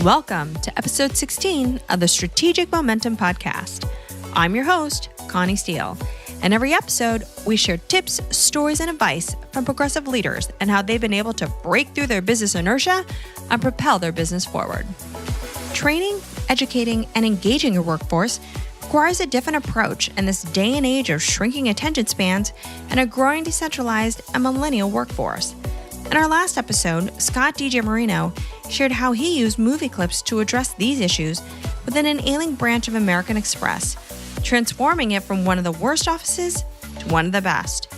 Welcome to episode 16 of the Strategic Momentum Podcast. I'm your host, Connie Steele, and every episode we share tips, stories, and advice from progressive leaders and how they've been able to break through their business inertia and propel their business forward. Training, educating, and engaging your workforce requires a different approach in this day and age of shrinking attention spans and a growing decentralized and millennial workforce. In our last episode, Scott DiGiammarino shared how he used movie clips to address these issues within an ailing branch of American Express, transforming it from one of the worst offices to one of the best.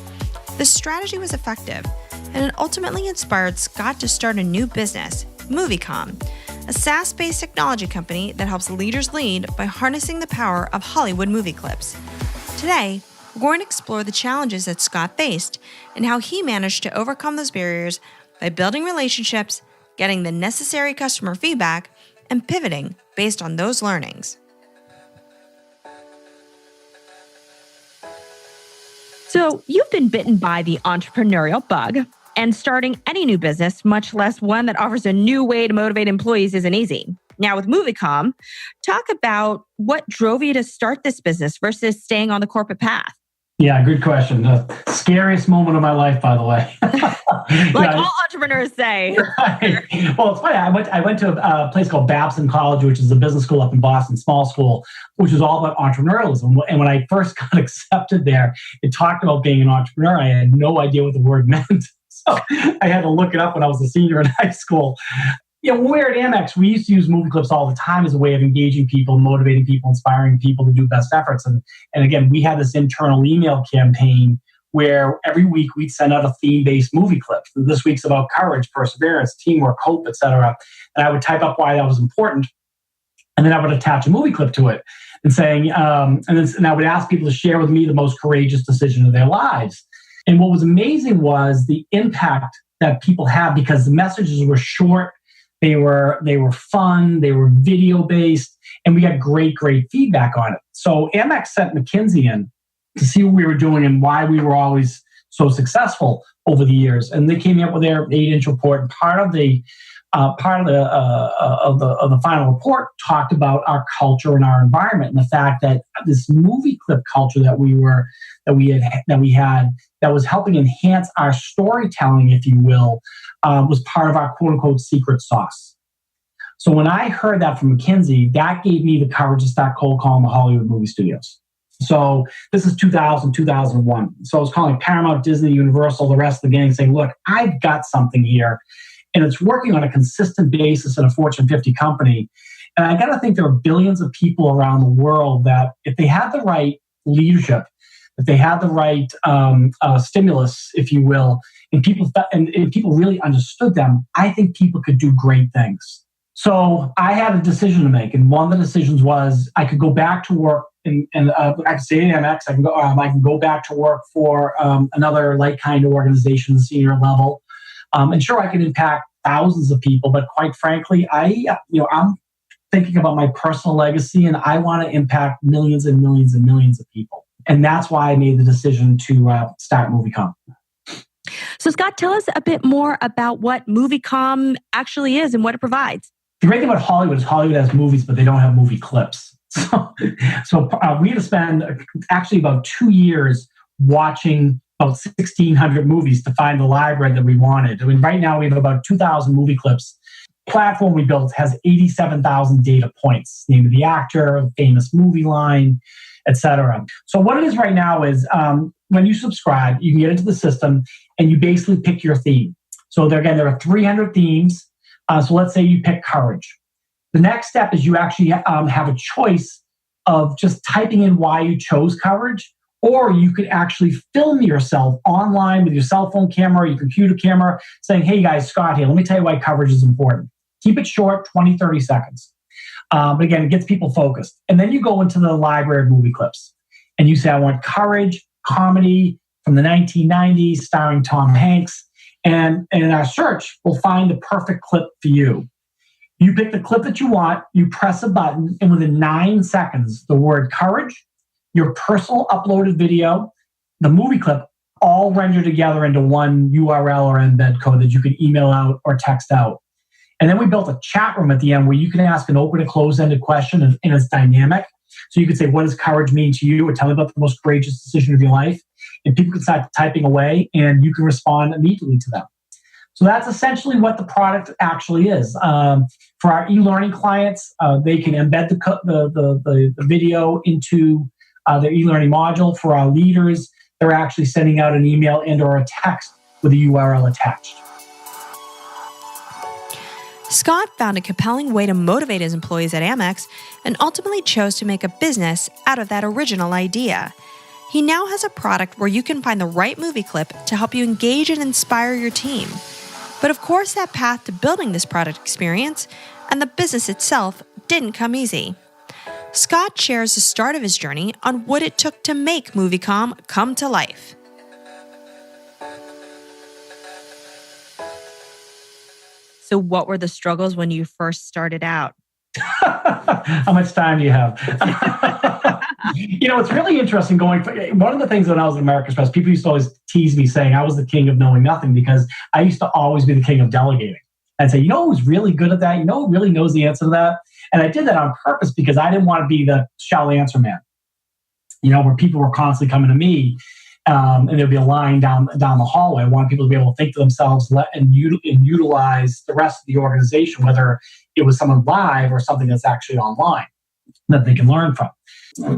This strategy was effective, and it ultimately inspired Scott to start a new business, MovieComm, a SaaS-based technology company that helps leaders lead by harnessing the power of Hollywood movie clips. Today, we're going to explore the challenges that Scott faced and how he managed to overcome those barriers by building relationships, getting the necessary customer feedback, and pivoting based on those learnings. So you've been bitten by the entrepreneurial bug, and starting any new business, much less one that offers a new way to motivate employees, isn't easy. Now with MovieComm, talk about what drove you to start this business versus staying on the corporate path. Yeah, good question. The scariest moment of my life, by the way. All entrepreneurs say. Right. Well, it's funny. I went to a place called Babson College, which is a business school up in Boston, small school, which is all about entrepreneurialism. And when I first got accepted there, it talked about being an entrepreneur. I had no idea what the word meant. So I had to look it up when I was a senior in high school. When we were at AMEX, we used to use movie clips all the time as a way of engaging people, motivating people, inspiring people to do best efforts. And again, we had this internal email campaign where every week we'd send out a theme-based movie clip. This week's about courage, perseverance, teamwork, hope, etc. And I would type up why that was important, and then I would attach a movie clip to it, and saying, and I would ask people to share with me the most courageous decision of their lives. And what was amazing was the impact that people had because the messages were short. They were fun, they were video-based, and we got great feedback on it. So AMEX sent McKinsey in to see what we were doing and why we were always so successful over the years. And they came up with their 8-inch report. And part of the final report talked about our culture and our environment, and the fact that this movie clip culture that we had that was helping enhance our storytelling, if you will, was part of our quote unquote secret sauce. So when I heard that from McKinsey, that gave me the courage to start cold calling the Hollywood movie studios. So this is 2000, 2001. So I was calling Paramount, Disney, Universal, the rest of the gang, saying, look, I've got something here. And it's working on a consistent basis in a Fortune 50 company. And I got to think there are billions of people around the world that if they had the right leadership, if they had the right stimulus, if you will, and people really understood them, I think people could do great things. So I had a decision to make. And one of the decisions was I could go back to work and I could stay at AMEX. I can go back to work for another like kind of organization, the senior level. And sure, I can impact thousands of people, but quite frankly, I'm thinking about my personal legacy, and I want to impact millions and millions and millions of people. And that's why I made the decision to start MovieComm. So, Scott, tell us a bit more about what MovieComm actually is and what it provides. The great thing about Hollywood is Hollywood has movies, but they don't have movie clips. So we had to spend actually about 2 years watching about 1,600 movies to find the library that we wanted. I mean, right now we have about 2,000 movie clips. The platform we built has 87,000 data points, name of the actor, famous movie line, etc. So what it is right now is when you subscribe, you can get into the system and you basically pick your theme. So there are 300 themes. So let's say you pick courage. The next step is you actually have a choice of just typing in why you chose courage, or you could actually film yourself online with your cell phone camera or your computer camera saying, hey guys, Scott here, let me tell you why coverage is important. Keep it short, 20, 30 seconds. But again, it gets people focused. And then you go into the library of movie clips and you say, I want courage, comedy from the 1990s starring Tom Hanks. And in our search, we'll find the perfect clip for you. You pick the clip that you want, you press a button, and within 9 seconds, the word courage, your personal uploaded video, the movie clip, all render together into one URL or embed code that you can email out or text out. And then we built a chat room at the end where you can ask an open and closed-ended question, and it's dynamic. So you could say, what does courage mean to you? Or tell me about the most courageous decision of your life. And people can start typing away and you can respond immediately to them. So that's essentially what the product actually is. For our e-learning clients, they can embed the video into their e-learning module. For our leaders, they're actually sending out an email and or a text with a URL attached. Scott found a compelling way to motivate his employees at AMEX and ultimately chose to make a business out of that original idea. He now has a product where you can find the right movie clip to help you engage and inspire your team. But of course, that path to building this product experience and the business itself didn't come easy. Scott shares the start of his journey on what it took to make MovieComm come to life. So what were the struggles when you first started out? How much time do you have? It's really interesting one of the things when I was in American Express, people used to always tease me saying I was the king of knowing nothing because I used to always be the king of delegating. I'd say, who's really good at that? Who really knows the answer to that? And I did that on purpose because I didn't want to be the shall answer man, where people were constantly coming to me. And there'd be a line down the hallway. I want people to be able to think to themselves and utilize the rest of the organization, whether it was someone live or something that's actually online that they can learn from.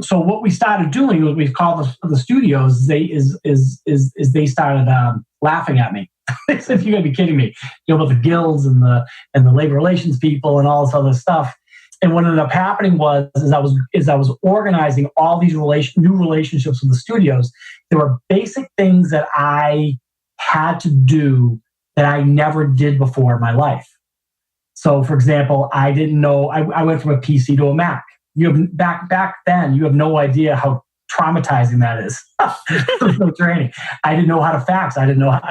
So what we started doing was we've called the studios. They started laughing at me. They said, "You're gonna be kidding me!" About the guilds and the labor relations people and all this other stuff. And what ended up happening was I was organizing all these new relationships with the studios. There were basic things that I had to do that I never did before in my life. So, for example, I didn't know I went from a PC to a Mac. Back then, you have no idea how traumatizing that is. There's no training. I didn't know how to fax. I didn't know how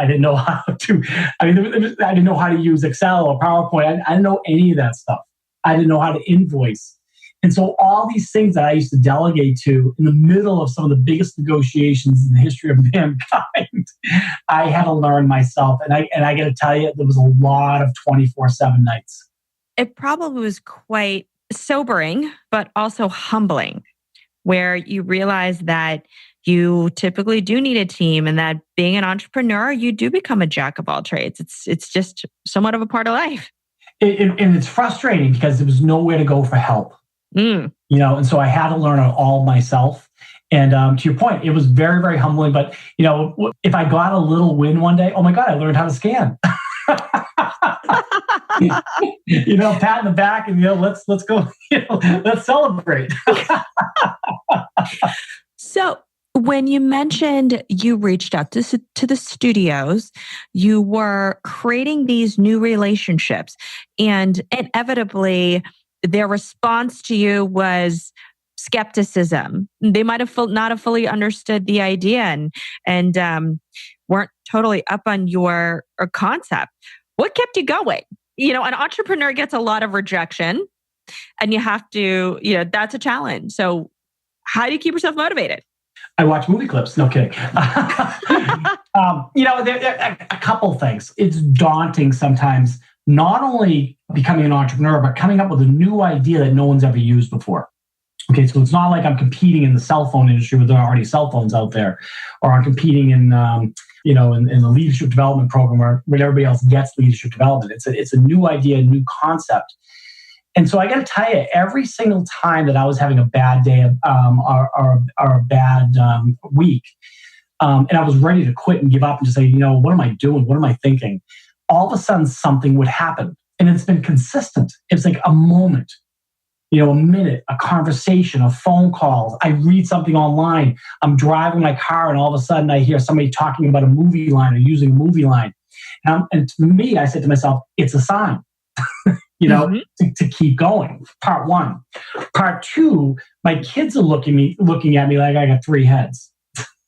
to. I didn't know how to use Excel or PowerPoint. I didn't know any of that stuff. I didn't know how to invoice. And so all these things that I used to delegate to in the middle of some of the biggest negotiations in the history of mankind, I had to learn myself. And I got to tell you, there was a lot of 24/7 nights. It probably was quite sobering, but also humbling, where you realize that you typically do need a team and that being an entrepreneur, you do become a jack of all trades. It's just somewhat of a part of life. And it's frustrating because there was nowhere to go for help. And so I had to learn it all myself. And to your point, it was very, very humbling. But, if I got a little win one day, oh my God, I learned how to scan. Pat in the back and, let's go, let's celebrate. So when you mentioned you reached out to the studios, you were creating these new relationships, and inevitably their response to you was skepticism. They might have not have fully understood the idea and weren't totally up on your concept. What kept you going? An entrepreneur gets a lot of rejection, and you have to, that's a challenge. So how do you keep yourself motivated? I watch movie clips. No kidding. There are a couple things. It's daunting sometimes, not only becoming an entrepreneur, but coming up with a new idea that no one's ever used before. Okay, so it's not like I'm competing in the cell phone industry where there are already cell phones out there, or I'm competing in the leadership development program where everybody else gets leadership development. It's a new idea, a new concept. And so I got to tell you, every single time that I was having a bad day or a bad week, and I was ready to quit and give up and just say, what am I doing? What am I thinking? All of a sudden, something would happen. And it's been consistent. It's like a moment, a minute, a conversation, a phone call. I read something online. I'm driving my car and all of a sudden I hear somebody talking about a movie line or using a movie line. And to me, I said to myself, it's a sign. To keep going. Part one. Part two, my kids are looking at me like I got three heads.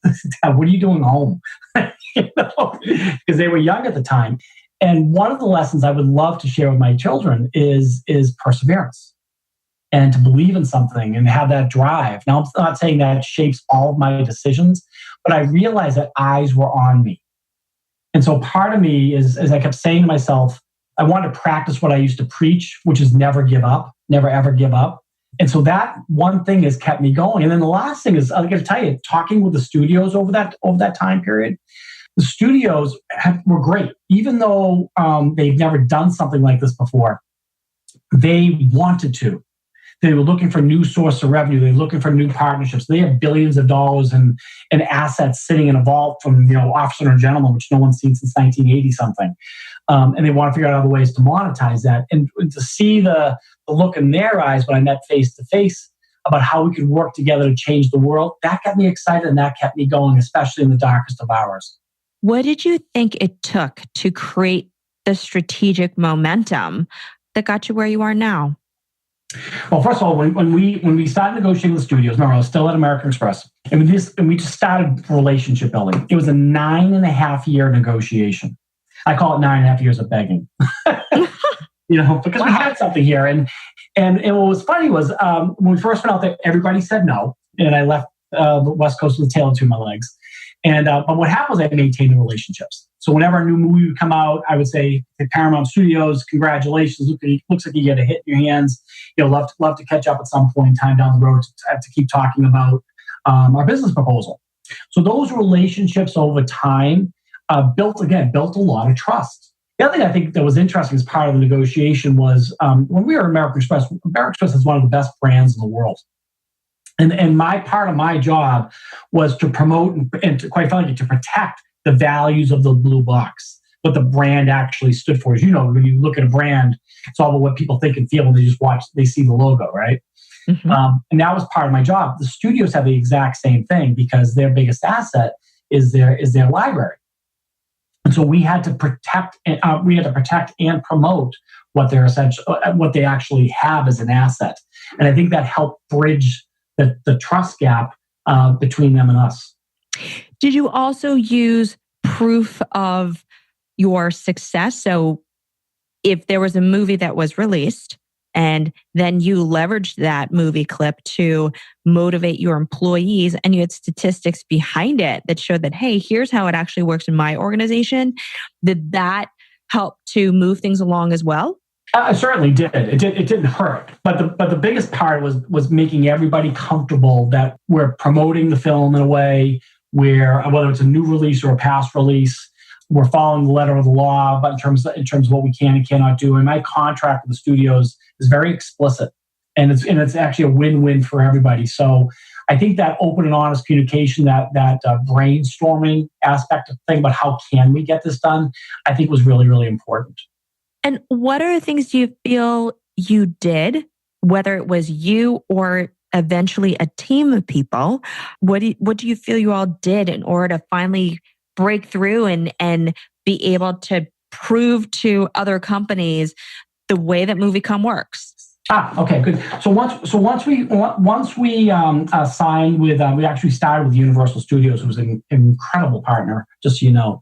Dad, what are you doing home? Because they were young at the time. And one of the lessons I would love to share with my children is perseverance and to believe in something and have that drive. Now, I'm not saying that shapes all of my decisions, but I realized that eyes were on me. And so part of me is, as I kept saying to myself, I wanted to practice what I used to preach, which is never give up, never ever give up. And so that one thing has kept me going. And then the last thing is, I got to tell you, talking with the studios over that time period, the studios were great. Even though they've never done something like this before, they wanted to. They were looking for new source of revenue. They were looking for new partnerships. They have billions of dollars in assets sitting in a vault from Officer and Gentleman, which no one's seen since 1980 something. And they want to figure out other ways to monetize that. And to see the look in their eyes when I met face to face about how we could work together to change the world, that got me excited and that kept me going, especially in the darkest of hours. What did you think it took to create the strategic momentum that got you where you are now? Well, first of all, when we started negotiating with the studios, remember, I was still at American Express, and we just started relationship building. It was a 9.5-year negotiation. I call it 9.5 years of begging, because we had something here. And what was funny was when we first went out there, everybody said no, and I left the West Coast with a tail between my legs. And but what happened was I maintained the relationships. So whenever a new movie would come out, I would say to Paramount Studios, "Congratulations! Looks like you get a hit in your hands. Love to catch up at some point in time down the road to keep talking about our business proposal." So those relationships over time built a lot of trust. The other thing I think that was interesting as part of the negotiation was when we were at American Express is one of the best brands in the world. And my part of my job was to promote and to, quite frankly, to protect the values of the blue box, what the brand actually stood for. As you know, when you look at a brand, it's all about what people think and feel when they see the logo, right? Mm-hmm. And that was part of my job. The studios have the exact same thing because their biggest asset is their library. And so we had to protect and promote what they actually have as an asset. And I think that helped bridge the trust gap between them and us. Did you also use proof of your success? So if there was a movie that was released and then you leveraged that movie clip to motivate your employees and you had statistics behind it that showed that, hey, here's how it actually works in my organization, did that help to move things along as well? It certainly did. It didn't hurt, but the biggest part was making everybody comfortable that we're promoting the film in a way where, whether it's a new release or a past release, we're following the letter of the law, but in terms of what we can and cannot do. And my contract with the studios is very explicit, and it's actually a win-win for everybody. So I think that open and honest communication, that brainstorming aspect of the thing about how can we get this done, I think was really, really important. And what are the things do you feel you did, whether it was you or eventually a team of people? What do you feel you all did in order to finally break through and be able to prove to other companies the way that MovieComm works? Okay, good. So once we signed with, we actually started with Universal Studios, who was an incredible partner. Just so you know,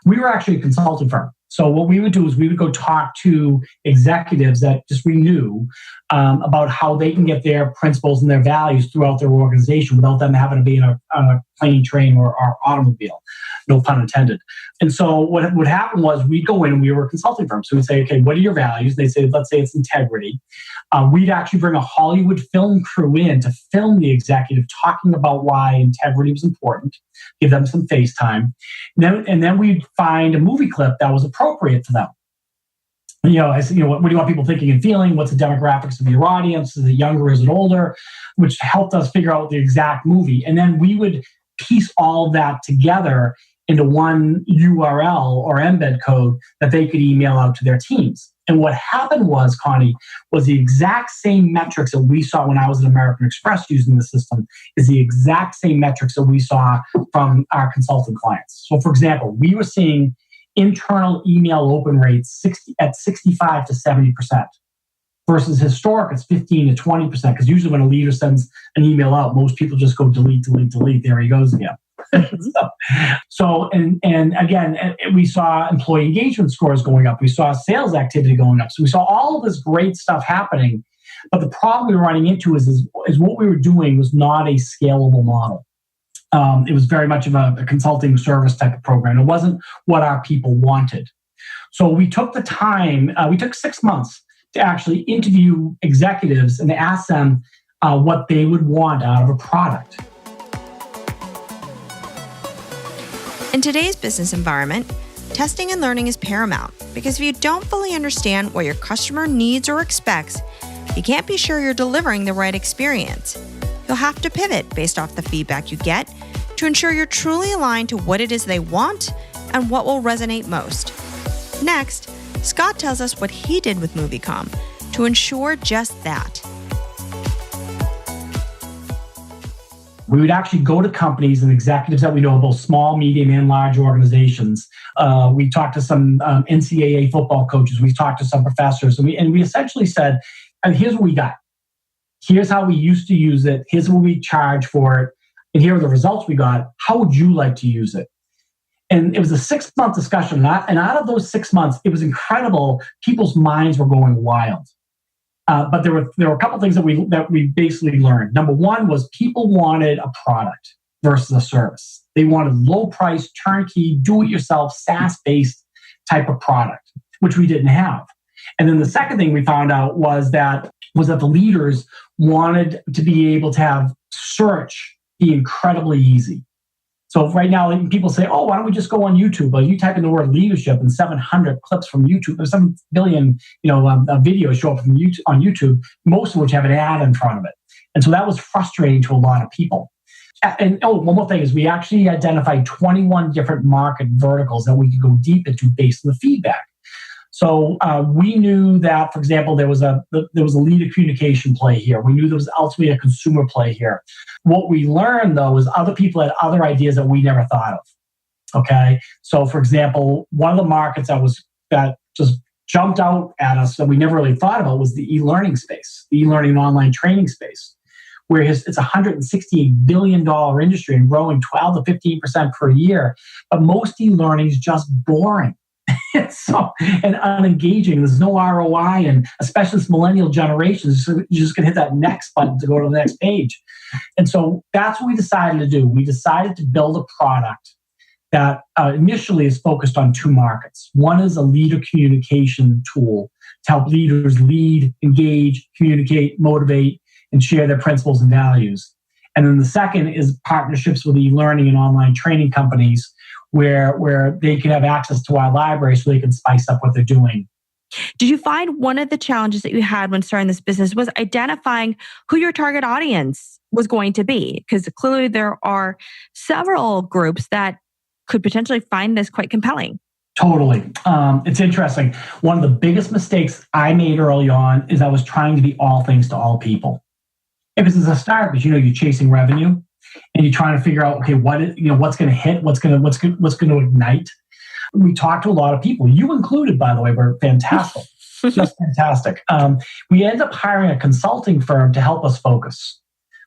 we were actually a consulting firm. So what we would do is we would go talk to executives that just we knew about how they can get their principles and their values throughout their organization without them having to be on a plane, train, or automobile. No pun intended. And so what would happen was we'd go in and we were a consulting firm. So we'd say, okay, what are your values? They'd say, let's say it's integrity. We'd actually bring a Hollywood film crew in to film the executive talking about why integrity was important, give them some face time. And then we'd find a movie clip that was appropriate for them. What do you want people thinking and feeling? What's the demographics of your audience? Is it younger? Is it older? Which helped us figure out the exact movie. And then we would piece all of that together into one URL or embed code that they could email out to their teams. And what happened was, Connie, was the exact same metrics that we saw when I was at American Express using the system is the exact same metrics that we saw from our consulting clients. So, for example, we were seeing internal email open rates at 65 to 70%, versus historic, it's 15 to 20%, because usually when a leader sends an email out, most people just go delete, delete, delete. There he goes again. So again, we saw employee engagement scores going up. We saw sales activity going up. So we saw all of this great stuff happening. But the problem we were running into is what we were doing was not a scalable model. It was very much of a consulting service type of program. It wasn't what our people wanted. So we took the time, we took 6 months to actually interview executives and to ask them what they would want out of a product. In today's business environment, testing and learning is paramount because if you don't fully understand what your customer needs or expects, you can't be sure you're delivering the right experience. You'll have to pivot based off the feedback you get to ensure you're truly aligned to what it is they want and what will resonate most. Next, Scott tells us what he did with MovieComm to ensure just that. We would actually go to companies and executives that we know, both small, medium, and large organizations. We talked to some NCAA football coaches. We talked to some professors. And we essentially said, and here's what we got. Here's how we used to use it. Here's what we charge for it. And here are the results we got. How would you like to use it? And it was a 6-month discussion. And out of those 6 months, it was incredible. People's minds were going wild. But there were a couple of things that we basically learned. Number one was people wanted a product versus a service. They wanted low price, turnkey, do-it-yourself, SaaS-based type of product, which we didn't have. And then the second thing we found out was that the leaders wanted to be able to have search be incredibly easy. So right now, people say, "Oh, why don't we just go on YouTube?" Well, you type in the word leadership, and 700 clips from YouTube. There's 7 billion, videos show up from YouTube, on YouTube, most of which have an ad in front of it. And so that was frustrating to a lot of people. And one more thing is we actually identified 21 different market verticals that we could go deep into based on the feedback. So we knew that, for example, there was a leader communication play here. We knew there was ultimately a consumer play here. What we learned, though, is other people had other ideas that we never thought of. Okay, so for example, one of the markets that just jumped out at us that we never really thought about was the e-learning space, the e-learning and online training space, where it's a $168 billion industry and growing 12 to 15% per year. But most e-learning is just boring. And unengaging. There's no ROI, and especially this millennial generation, so you're just going to hit that next button to go to the next page. And so that's what we decided to do. We decided to build a product that initially is focused on 2 markets. One is a leader communication tool to help leaders lead, engage, communicate, motivate, and share their principles and values. And then the second is partnerships with e-learning and online training companies where they can have access to our library so they can spice up what they're doing. Did you find one of the challenges that you had when starting this business was identifying who your target audience was going to be? Because clearly there are several groups that could potentially find this quite compelling. Totally. It's interesting. One of the biggest mistakes I made early on is I was trying to be all things to all people. Because as a start, because you're chasing revenue, and you're trying to figure out, okay, what's going to hit, what's going to ignite. We talked to a lot of people, you included, by the way, were fantastic, just fantastic. We ended up hiring a consulting firm to help us focus.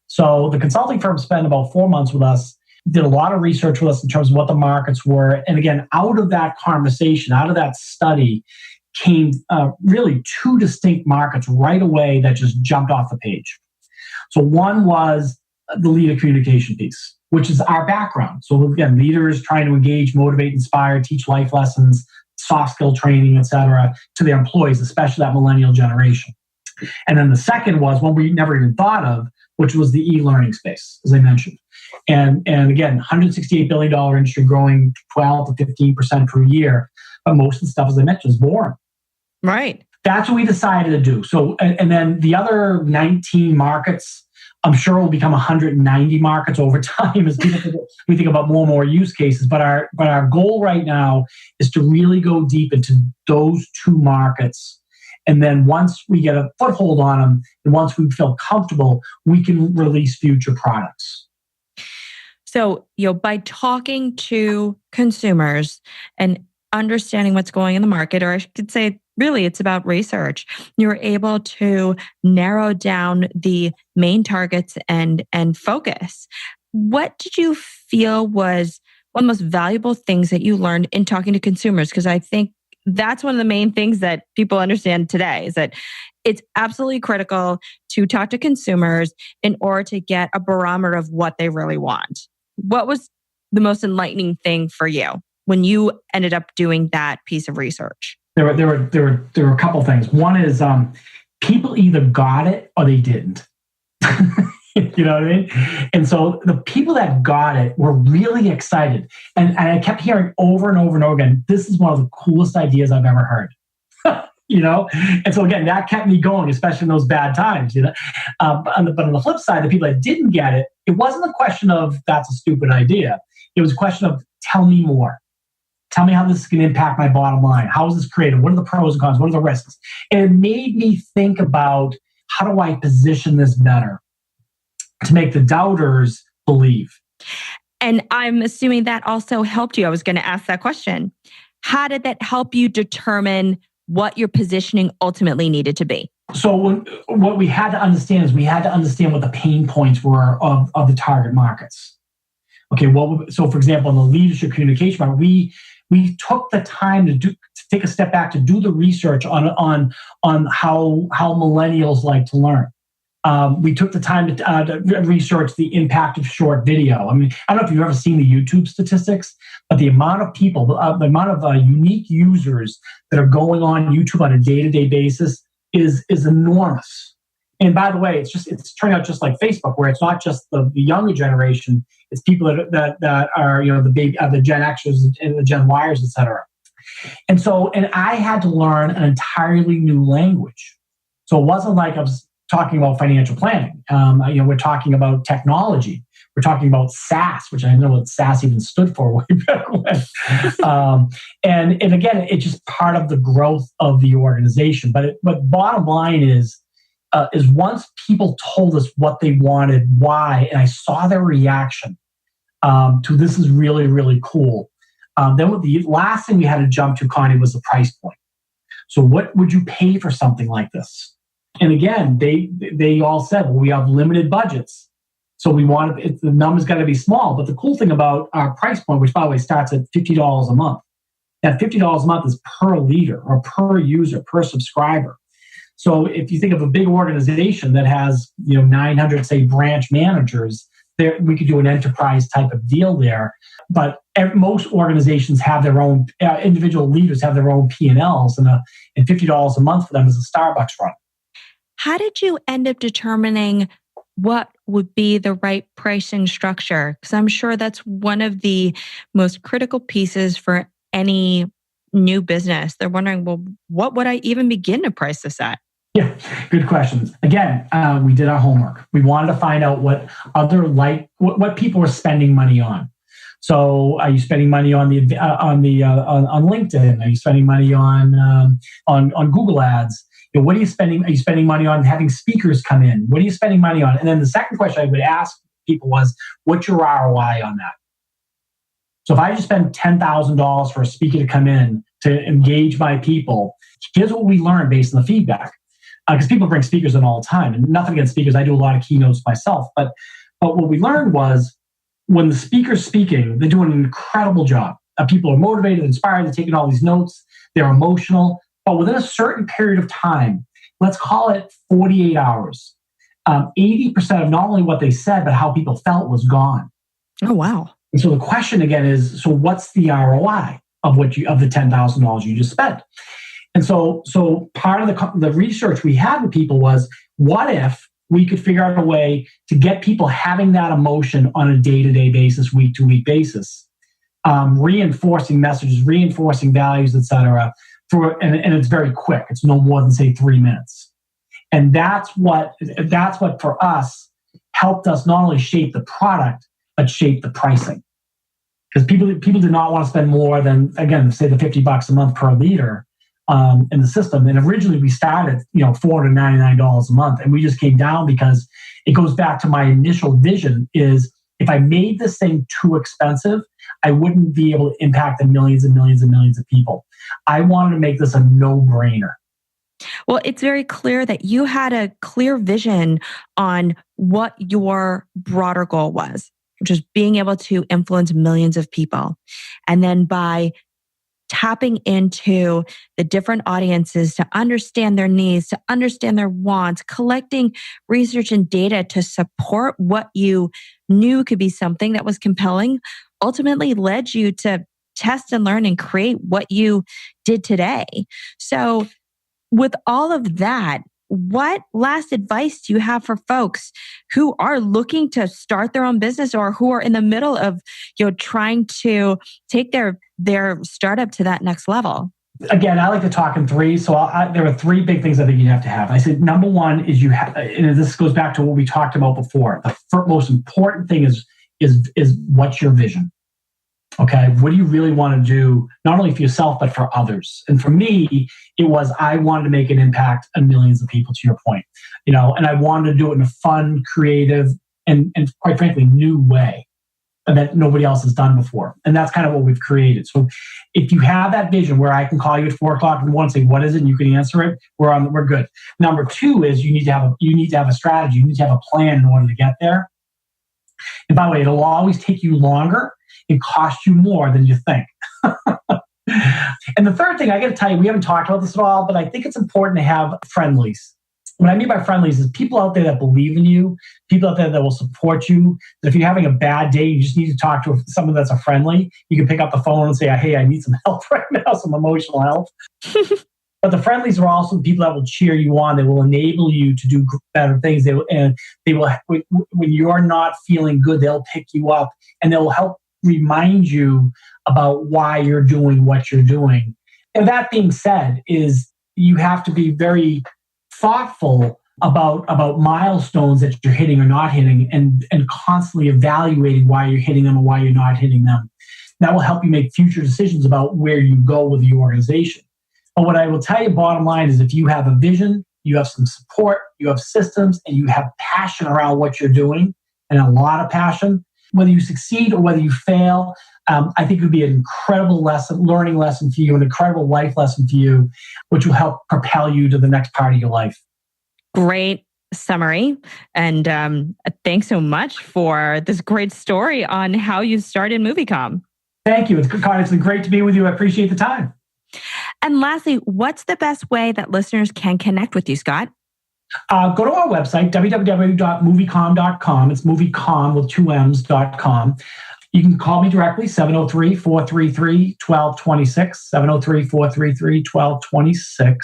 So the consulting firm spent about 4 months with us, did a lot of research with us in terms of what the markets were, and again, out of that conversation, out of that study, came really 2 distinct markets right away that just jumped off the page. So one was the leader communication piece, which is our background. So again, leaders trying to engage, motivate, inspire, teach life lessons, soft skill training, et cetera, to their employees, especially that millennial generation. And then the second was one we never even thought of, which was the e-learning space, as I mentioned. And again, $168 billion industry growing 12 to 15% per year. But most of the stuff, as I mentioned, is boring. Right. That's what we decided to do. So, and then the other 19 markets, I'm sure will become 190 markets over time as we think about more and more use cases. But our goal right now is to really go deep into those 2 markets. And then once we get a foothold on them, and once we feel comfortable, we can release future products. So, by talking to consumers and understanding what's going in the market, or I should say, really, it's about research. You're able to narrow down the main targets and focus. What did you feel was one of the most valuable things that you learned in talking to consumers? Because I think that's one of the main things that people understand today is that it's absolutely critical to talk to consumers in order to get a barometer of what they really want. What was the most enlightening thing for you? when you ended up doing that piece of research? There were a couple things. One is people either got it or they didn't. You know what I mean? And so the people that got it were really excited. And I kept hearing over and over and over again, this is one of the coolest ideas I've ever heard. You know? And so again, that kept me going, especially in those bad times, you know? But on the flip side, the people that didn't get it, it wasn't a question of that's a stupid idea. It was a question of tell me more. Tell me how this is going to impact my bottom line. How is this created? What are the pros and cons? What are the risks? And it made me think about how do I position this better to make the doubters believe. And I'm assuming that also helped you. I was going to ask that question. How did that help you determine what your positioning ultimately needed to be? So what we had to understand is we had to understand what the pain points were of the target markets. Okay, so for example, in the leadership communication part, we took the time to take a step back to do the research on how millennials like to learn. We took the time to research the impact of short video. I mean, I don't know if you've ever seen the YouTube statistics, but the amount of people, the amount of unique users that are going on YouTube on a day-to-day basis is enormous. And by the way, it's turning out just like Facebook, where it's not just the younger generation; it's people that are the Gen Xers and the Gen Yers, et cetera. And I had to learn an entirely new language. So it wasn't like I was talking about financial planning. We're talking about technology. We're talking about SaaS, which I didn't know what SaaS even stood for way back when. And again, it's just part of the growth of the organization. But bottom line is once people told us what they wanted, why, and I saw their reaction to this is really, really cool. Then the last thing we had to jump to, Connie, was the price point. So what would you pay for something like this? And again, they all said, well, we have limited budgets. So the number's got to be small. But the cool thing about our price point, which by the way starts at $50 a month, that $50 a month is per leader or per user, per subscriber. So if you think of a big organization that has 900, say, branch managers, we could do an enterprise type of deal there. But most organizations have their own, individual leaders have their own P&Ls, and $50 a month for them is a Starbucks run. How did you end up determining what would be the right pricing structure? Because I'm sure that's one of the most critical pieces for any new business. They're wondering, well, what would I even begin to price this at? Yeah, good questions. Again, we did our homework. We wanted to find out what what people were spending money on. So, are you spending money on LinkedIn? Are you spending money on Google Ads? What are you spending? Are you spending money on having speakers come in? What are you spending money on? And then the second question I would ask people was, what's your ROI on that? So if I just spend $10,000 for a speaker to come in to engage my people, here's what we learned based on the feedback. Because people bring speakers in all the time, and nothing against speakers. I do a lot of keynotes myself. But what we learned was when the speaker's speaking, they're doing an incredible job. People are motivated, inspired, they're taking all these notes, they're emotional. But within a certain period of time, let's call it 48 hours, 80% of not only what they said, but how people felt was gone. Oh, wow. And so the question again is, so what's the ROI of the $10,000 you just spent? And so part of the research we had with people was, what if we could figure out a way to get people having that emotion on a day-to-day basis, week-to-week basis, reinforcing messages, reinforcing values, et cetera, and it's very quick. It's no more than, say, 3 minutes. And that's what for us helped us not only shape the product, but shape the pricing. Because people did not want to spend more than, again, say the $50 a month per leader in the system. And originally we started, $499 a month. And we just came down because it goes back to my initial vision is if I made this thing too expensive, I wouldn't be able to impact the millions and millions and millions of people. I wanted to make this a no-brainer. Well, it's very clear that you had a clear vision on what your broader goal was, which is being able to influence millions of people. And then by tapping into the different audiences to understand their needs, to understand their wants, collecting research and data to support what you knew could be something that was compelling, ultimately led you to test and learn and create what you did today. So with all of that, what last advice do you have for folks who are looking to start their own business or who are in the middle of, trying to take their startup to that next level? Again, I like to talk in three. So there are three big things I think you have to have. I said, number one is and this goes back to what we talked about before. The most important thing is what's your vision? Okay, what do you really want to do, not only for yourself, but for others? And for me, it was, I wanted to make an impact on millions of people, to your point, and I wanted to do it in a fun, creative, and quite frankly, new way that nobody else has done before. And that's kind of what we've created. So if you have that vision where I can call you at 4:00 in the morning and say, what is it? And you can answer it, we're good. Number two is you need to have a strategy. You need to have a plan in order to get there. And by the way, it'll always take you longer and cost you more than you think. And the third thing, I got to tell you, we haven't talked about this at all, but I think it's important to have friendlies. What I mean by friendlies is people out there that believe in you, people out there that will support you. That if you're having a bad day, you just need to talk to someone that's a friendly. You can pick up the phone and say, hey, I need some help right now, some emotional help. But the friendlies are also the people that will cheer you on. They will enable you to do better things. They will, when you're not feeling good, they'll pick you up and they'll help remind you about why you're doing what you're doing. And that being said, is you have to be very thoughtful about milestones that you're hitting or not hitting, and constantly evaluating why you're hitting them or why you're not hitting them. That will help you make future decisions about where you go with the organization. But what I will tell you, bottom line, is if you have a vision, you have some support, you have systems, and you have passion around what you're doing, and a lot of passion, whether you succeed or whether you fail, I think it would be an incredible learning lesson for you, an incredible life lesson for you, which will help propel you to the next part of your life. Great summary. And thanks so much for this great story on how you started MovieComm. Thank you. It's been great to be with you. I appreciate the time. And lastly, what's the best way that listeners can connect with you, Scott? Go to our website, www.moviecomm.com. It's MovieComm with 2 M's.com. You can call me directly, 703-433-1226, 703-433-1226.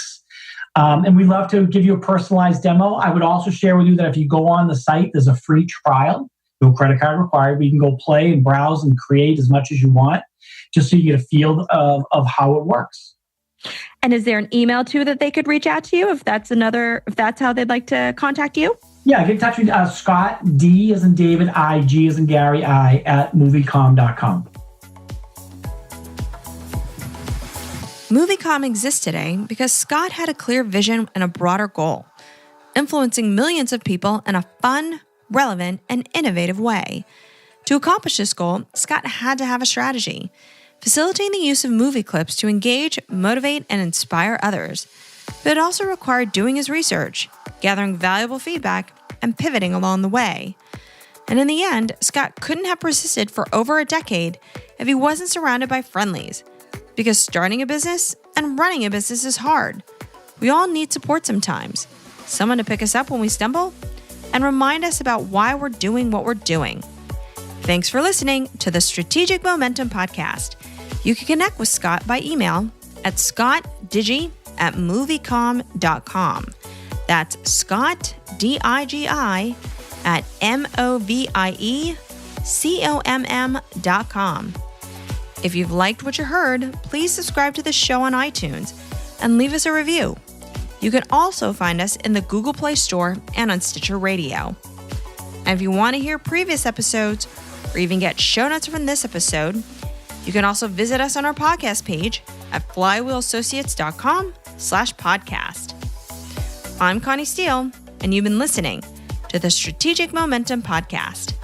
And we'd love to give you a personalized demo. I would also share with you that if you go on the site, there's a free trial, no credit card required. We can go play and browse and create as much as you want, just so you get a feel of how it works. And is there an email too that they could reach out to you if that's how they'd like to contact you? Yeah, get in touch with Scott, D as in David, I, G as in Gary, I, at MovieComm.com. MovieComm exists today because Scott had a clear vision and a broader goal, influencing millions of people in a fun, relevant, and innovative way. To accomplish this goal, Scott had to have a strategy, facilitating the use of movie clips to engage, motivate, and inspire others. But it also required doing his research, gathering valuable feedback, and pivoting along the way. And in the end, Scott couldn't have persisted for over a decade if he wasn't surrounded by friendlies. Because starting a business and running a business is hard. We all need support sometimes. Someone to pick us up when we stumble and remind us about why we're doing what we're doing. Thanks for listening to the Strategic Momentum Podcast. You can connect with Scott by email at scottdigi@moviecomm.com. That's Scott, D-I-G-I, at MovieComm.com. If you've liked what you heard, please subscribe to the show on iTunes and leave us a review. You can also find us in the Google Play Store and on Stitcher Radio. And if you want to hear previous episodes or even get show notes from this episode, you can also visit us on our podcast page at flywheelassociates.com/podcast. I'm Connie Steele, and you've been listening to the Strategic Momentum Podcast.